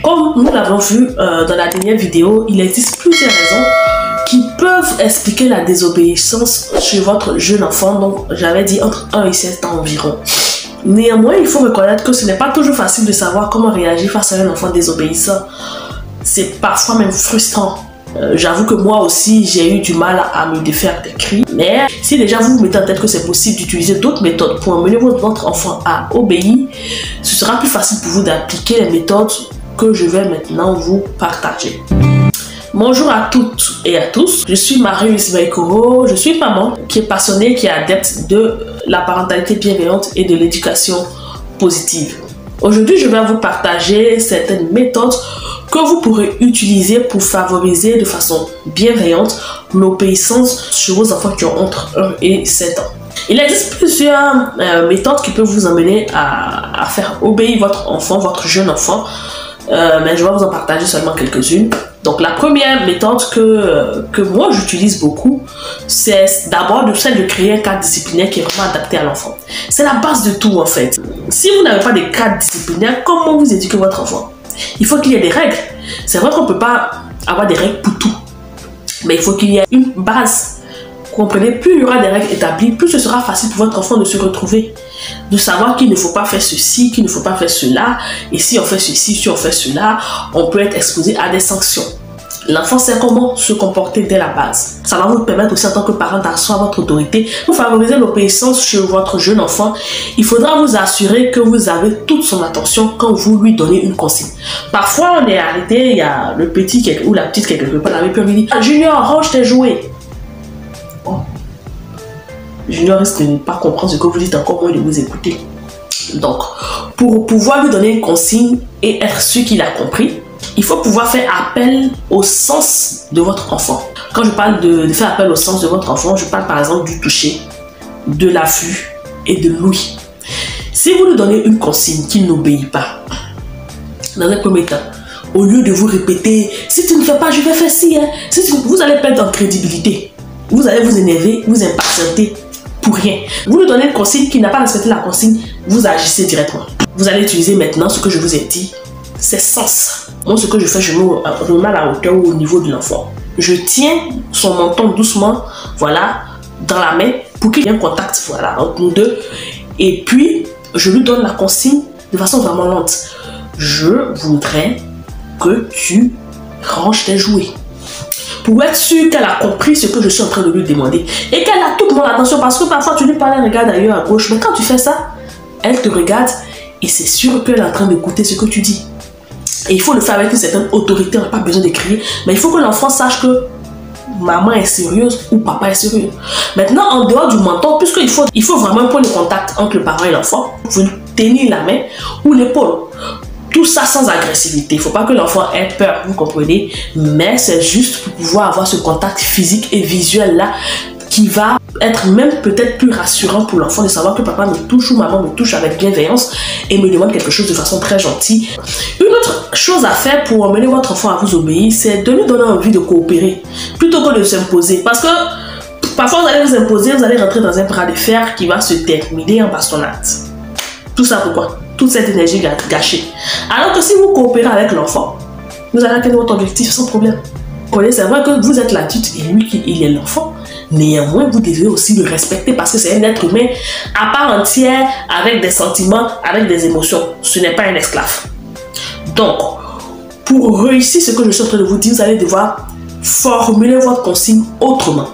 Comme nous l'avons vu dans la dernière vidéo, il existe plusieurs raisons qui peuvent expliquer la désobéissance chez votre jeune enfant. Donc, j'avais dit entre 1 et 7 ans environ. Néanmoins, il faut reconnaître que ce n'est pas toujours facile de savoir comment réagir face à un enfant désobéissant. C'est parfois même frustrant. J'avoue que moi aussi, j'ai eu du mal à me défaire des cris. Mais si déjà vous vous mettez en tête que c'est possible d'utiliser d'autres méthodes pour amener votre enfant à obéir, ce sera plus facile pour vous d'appliquer les méthodes que je vais maintenant vous partager. Bonjour à toutes et à tous, je suis Marie-Louise Baïkoro, je suis maman qui est passionnée, qui est adepte de la parentalité bienveillante et de l'éducation positive. Aujourd'hui, je vais vous partager certaines méthodes que vous pourrez utiliser pour favoriser de façon bienveillante l'obéissance chez vos enfants qui ont entre 1 et 7 ans. Il existe plusieurs méthodes qui peuvent vous amener à faire obéir votre enfant, votre jeune enfant, mais je vais vous en partager seulement quelques-unes. Donc la première méthode que moi j'utilise beaucoup, c'est d'abord celle de créer un cadre disciplinaire qui est vraiment adapté à l'enfant. C'est la base de tout en fait. Si vous n'avez pas de cadre disciplinaire, comment vous éduquez votre enfant? Il faut qu'il y ait des règles. C'est vrai qu'on ne peut pas avoir des règles pour tout, mais il faut qu'il y ait une base. Comprenez, plus il y aura des règles établies, plus ce sera facile pour votre enfant de se retrouver, de savoir qu'il ne faut pas faire ceci, qu'il ne faut pas faire cela, et si on fait ceci, si on fait cela, on peut être exposé à des sanctions. L'enfant sait comment se comporter dès la base. Ça va vous permettre aussi en tant que parent d'asseoir votre autorité. Pour favoriser l'obéissance chez votre jeune enfant, il faudra vous assurer que vous avez toute son attention quand vous lui donnez une consigne. Parfois, on est arrêté, il y a le petit ou la petite quelque part, on avait peur, il dit « Junior, range tes jouets !» Junior risque de ne pas comprendre ce que vous dites, encore moins de vous écouter. Donc, pour pouvoir lui donner une consigne et être sûr qu'il a compris, il faut pouvoir faire appel au sens de votre enfant. Quand je parle de faire appel au sens de votre enfant, je parle par exemple du toucher, de la vue et de l'ouïe. Si vous lui donnez une consigne qu'il n'obéit pas, dans un premier temps, au lieu de vous répéter « Si tu ne fais pas, je vais faire ci hein. » Vous allez perdre en crédibilité. Vous allez vous énerver, vous impatienter pour rien. Vous lui donnez une consigne qui n'a pas respecté la consigne, vous agissez directement. Vous allez utiliser maintenant ce que je vous ai dit, c'est sens. Moi, ce que je fais, je me remets à la hauteur ou au niveau de l'enfant. Je tiens son menton doucement, voilà, dans la main pour qu'il y ait un contact, voilà, entre nous deux. Et puis, je lui donne la consigne de façon vraiment lente. Je voudrais que tu ranges tes jouets. Pour être sûr qu'elle a compris ce que je suis en train de lui demander. Et qu'elle a toute mon attention. Parce que parfois, tu lui parles, elle regarde ailleurs à gauche. Mais quand tu fais ça, elle te regarde et c'est sûr qu'elle est en train d'écouter ce que tu dis. Et il faut le faire avec une certaine autorité, on n'a pas besoin de crier. Mais il faut que l'enfant sache que maman est sérieuse ou papa est sérieux. Maintenant, en dehors du menton, puisqu'il faut vraiment un point de contact entre le parent et l'enfant, vous lui tenez la main ou l'épaule. Tout ça sans agressivité. Il ne faut pas que l'enfant ait peur, vous comprenez. Mais c'est juste pour pouvoir avoir ce contact physique et visuel là qui va être même peut-être plus rassurant pour l'enfant de savoir que papa me touche ou maman me touche avec bienveillance et me demande quelque chose de façon très gentille. Une autre chose à faire pour amener votre enfant à vous obéir, c'est de lui donner envie de coopérer plutôt que de s'imposer. Parce que parfois vous allez vous imposer, vous allez rentrer dans un bras de fer qui va se terminer en bastonnade. Tout ça pourquoi? Toute cette énergie gâchée. Alors que si vous coopérez avec l'enfant, vous allez atteindre votre objectif sans problème. C'est vrai que vous êtes l'adulte et lui, il est l'enfant. Néanmoins, vous devez aussi le respecter parce que c'est un être humain à part entière, avec des sentiments, avec des émotions. Ce n'est pas un esclave. Donc, pour réussir ce que je suis en train de vous dire, vous allez devoir formuler votre consigne autrement.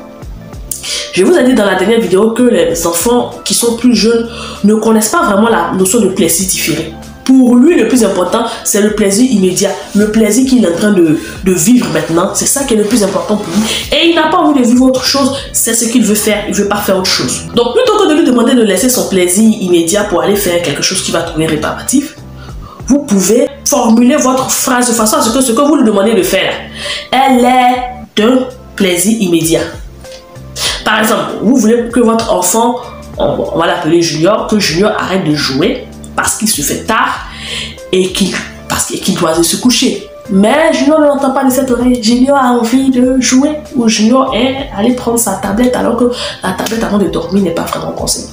Je vous ai dit dans la dernière vidéo que les enfants qui sont plus jeunes ne connaissent pas vraiment la notion de plaisir différé. Pour lui, le plus important, c'est le plaisir immédiat. Le plaisir qu'il est en train de vivre maintenant, c'est ça qui est le plus important pour lui. Et il n'a pas envie de vivre autre chose, c'est ce qu'il veut faire, il ne veut pas faire autre chose. Donc, plutôt que de lui demander de laisser son plaisir immédiat pour aller faire quelque chose qu'il va trouver réparatif, vous pouvez formuler votre phrase de façon à ce que vous lui demandez de faire, elle est d'un plaisir immédiat. Par exemple, vous voulez que votre enfant, on va l'appeler Junior, que Junior arrête de jouer parce qu'il se fait tard et qu'il doit se coucher. Mais Junior ne l'entend pas de cette oreille. Junior a envie de jouer ou Junior est allé prendre sa tablette alors que la tablette avant de dormir n'est pas vraiment conseillée.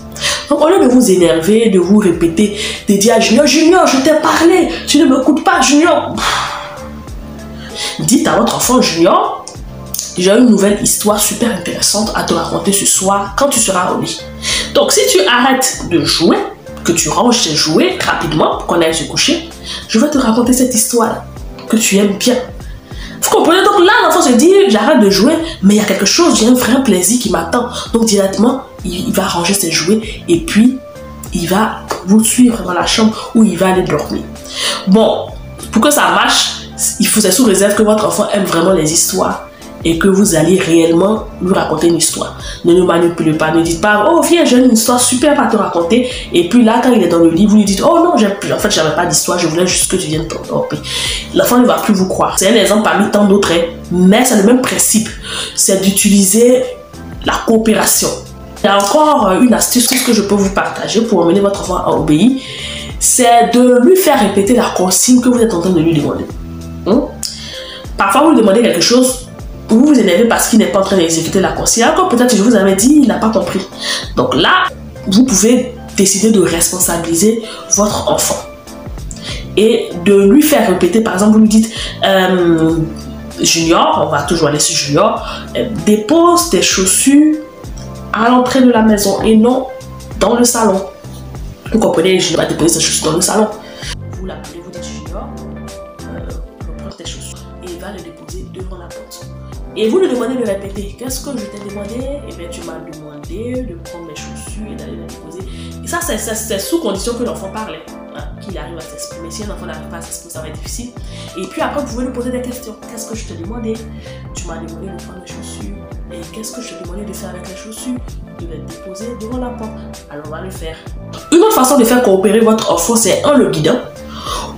Donc au lieu de vous énerver, de vous répéter, de dire à Junior, Junior, je t'ai parlé, tu ne m'écoutes pas, Junior. Dites à votre enfant, Junior, j'ai une nouvelle histoire super intéressante à te raconter ce soir quand tu seras au lit. Donc si tu arrêtes de jouer, que tu ranges tes jouets rapidement pour qu'on aille se coucher, je vais te raconter cette histoire que tu aimes bien. Vous comprenez? Donc là, l'enfant se dit, j'arrête de jouer, mais il y a quelque chose, j'ai un vrai plaisir qui m'attend. Donc directement, il va ranger ses jouets et puis il va vous suivre dans la chambre où il va aller dormir. Bon, pour que ça marche, il faut, c'est sous réserve que votre enfant aime vraiment les histoires et que vous allez réellement lui raconter une histoire. Ne le manipulez pas, ne dites pas, oh viens, j'ai une histoire super à te raconter. Et puis là, quand il est dans le lit, vous lui dites, oh non, en fait, j'avais pas d'histoire, je voulais juste que tu viennes t'endormir. L'enfant ne va plus vous croire. C'est un exemple parmi tant d'autres, mais c'est le même principe. C'est d'utiliser la coopération. Il y a encore une astuce que je peux vous partager pour amener votre enfant à obéir. C'est de lui faire répéter la consigne que vous êtes en train de lui demander. Parfois, vous lui demandez quelque chose, vous vous énervez parce qu'il n'est pas en train d'exécuter la consigne. Encore peut-être je vous avais dit, il n'a pas compris. Donc là, vous pouvez décider de responsabiliser votre enfant et de lui faire répéter. Par exemple, vous lui dites, Junior, on va toujours aller sur Junior, dépose tes chaussures à l'entrée de la maison et non dans le salon. Vous comprenez, Junior va déposer ses chaussures dans le salon. Vous l'appelez, vous dites Junior, reprends tes chaussures et il va les déposer devant la porte. Et vous lui demandez de répéter. Qu'est-ce que je t'ai demandé? Eh bien, tu m'as demandé de prendre mes chaussures et d'aller les déposer. Et ça, c'est sous condition que l'enfant parle, qu'il arrive à s'exprimer. Si un enfant n'arrive pas à s'exprimer, ça va être difficile. Et puis après, vous pouvez lui poser des questions. Qu'est-ce que je t'ai demandé? Tu m'as demandé de prendre mes chaussures. Et qu'est-ce que je t'ai demandé de faire avec les chaussures? De les déposer devant la porte. Alors, on va le faire. Une autre façon de faire coopérer votre enfant, c'est en le guidant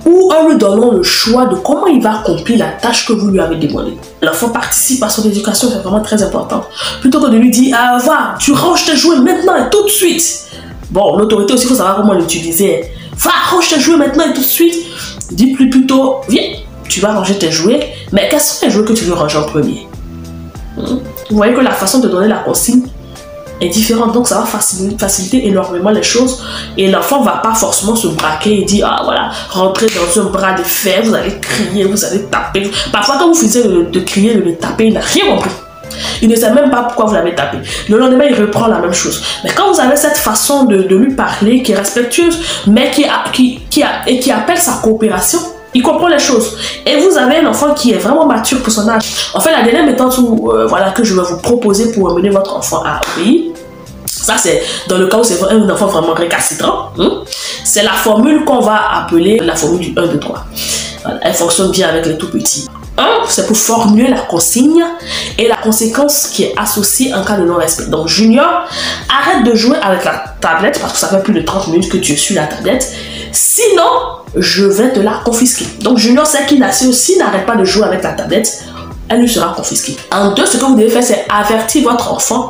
ou en lui donnant le choix de comment il va accomplir la tâche que vous lui avez demandé. L'enfant participe à son éducation, c'est vraiment très important. Plutôt que de lui dire, ah va, tu ranges tes jouets maintenant et tout de suite. Bon, l'autorité aussi, il faut savoir comment l'utiliser. Va, range tes jouets maintenant et tout de suite. Dis-lui plutôt, viens, tu vas ranger tes jouets, mais quels sont les jouets que tu veux ranger en premier? Vous voyez que la façon de donner la consigne est différente, donc ça va faciliter énormément les choses et l'enfant ne va pas forcément se braquer et dire ah voilà, rentrer dans un bras de fer, vous allez crier, vous allez taper. Parfois quand vous finissez de crier, de le taper, il n'a rien compris. Il ne sait même pas pourquoi vous l'avez tapé. Le lendemain, il reprend la même chose. Mais quand vous avez cette façon de lui parler qui est respectueuse, mais qui appelle sa coopération, il comprend les choses. Et vous avez un enfant qui est vraiment mature pour son âge. En fait, la dernière méthode voilà, que je vais vous proposer pour amener votre enfant à obéir, ça c'est dans le cas où c'est un enfant vraiment récalcitrant, c'est la formule qu'on va appeler la formule du 1, 2, 3. Voilà, elle fonctionne bien avec les tout petits. 1, c'est pour formuler la consigne et la conséquence qui est associée en cas de non-respect. Donc, Junior, arrête de jouer avec la tablette parce que ça fait plus de 30 minutes que tu es sur la tablette. Sinon, je vais te la confisquer. Donc, Junior sait qu'il n'arrête pas de jouer avec la tablette, elle lui sera confisquée. En 2, ce que vous devez faire, c'est avertir votre enfant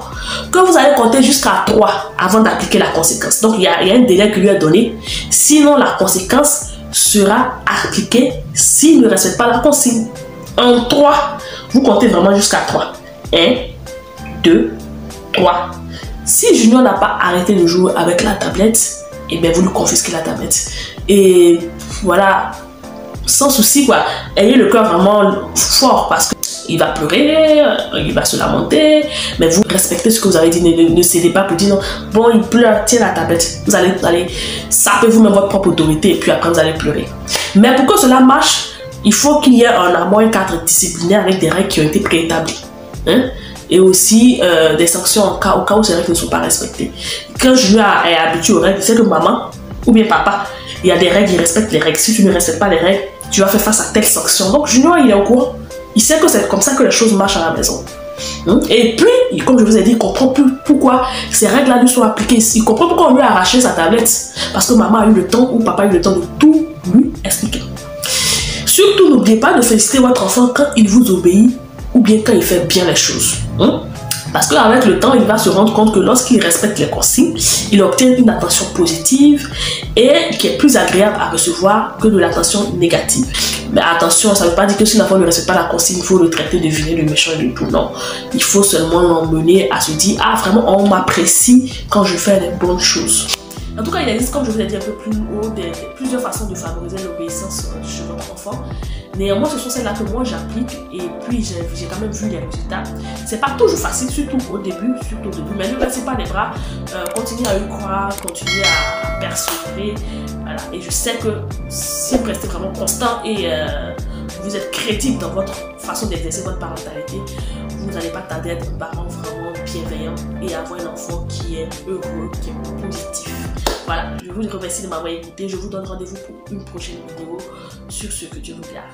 que vous allez compter jusqu'à 3 avant d'appliquer la conséquence. Donc, il y a un délai qui lui est donné. Sinon, la conséquence sera appliquée s'il ne respecte pas la consigne. En 3, vous comptez vraiment jusqu'à 3. 1, 2, 3. Si Junior n'a pas arrêté de jouer avec la tablette, et bien vous lui confisquez la tablette. Et voilà, sans souci quoi. Ayez le cœur vraiment fort parce qu'il va pleurer, il va se lamenter, mais vous respectez ce que vous avez dit, ne cédez pas pour dire non, bon il pleure, tiens la tablette. Vous allez saper vous-même votre propre autorité et puis après vous allez pleurer. Mais pour que cela marche, il faut qu'il y ait un amont, un cadre disciplinaire avec des règles qui ont été préétablies. Et aussi des sanctions au cas où ces règles ne sont pas respectées. Quand Junior est habitué aux règles, il sait que maman ou bien papa, il y a des règles, il respecte les règles. Si tu ne respectes pas les règles, tu vas faire face à telle sanction. Donc Junior, il est au courant. Il sait que c'est comme ça que les choses marchent à la maison. Et puis, comme je vous ai dit, il comprend plus pourquoi ces règles-là lui sont appliquées. Il comprend pourquoi on lui a arraché sa tablette. Parce que maman a eu le temps ou papa a eu le temps de tout lui expliquer. Surtout, n'oubliez pas de féliciter votre enfant quand il vous obéit ou bien quand il fait bien les choses. Parce qu'avec le temps, il va se rendre compte que lorsqu'il respecte les consignes, il obtient une attention positive et qui est plus agréable à recevoir que de l'attention négative. Mais attention, ça ne veut pas dire que si l'enfant ne respecte pas la consigne, il faut le traiter de vilain, de méchant et de tout. Non, il faut seulement l'emmener à se dire, ah vraiment, on m'apprécie quand je fais les bonnes choses. En tout cas, il existe, comme je vous ai dit un peu plus haut, plusieurs façons de favoriser l'obéissance chez votre enfant. Néanmoins, ce sont celles-là que moi j'applique et puis j'ai quand même vu les résultats. C'est pas toujours facile, surtout au début, mais ne laissez pas les bras, continuez à y croire, continuez à persévérer. Voilà. Et je sais que si vous restez vraiment constant et vous êtes crédible dans votre façon d'exercer votre parentalité, vous n'allez pas tarder à être un parent vraiment bienveillant et avoir un enfant qui est heureux, qui est positif. Voilà, je vous remercie de m'avoir écouté. Je vous donne rendez-vous pour une prochaine vidéo sur ce que Dieu vous garde.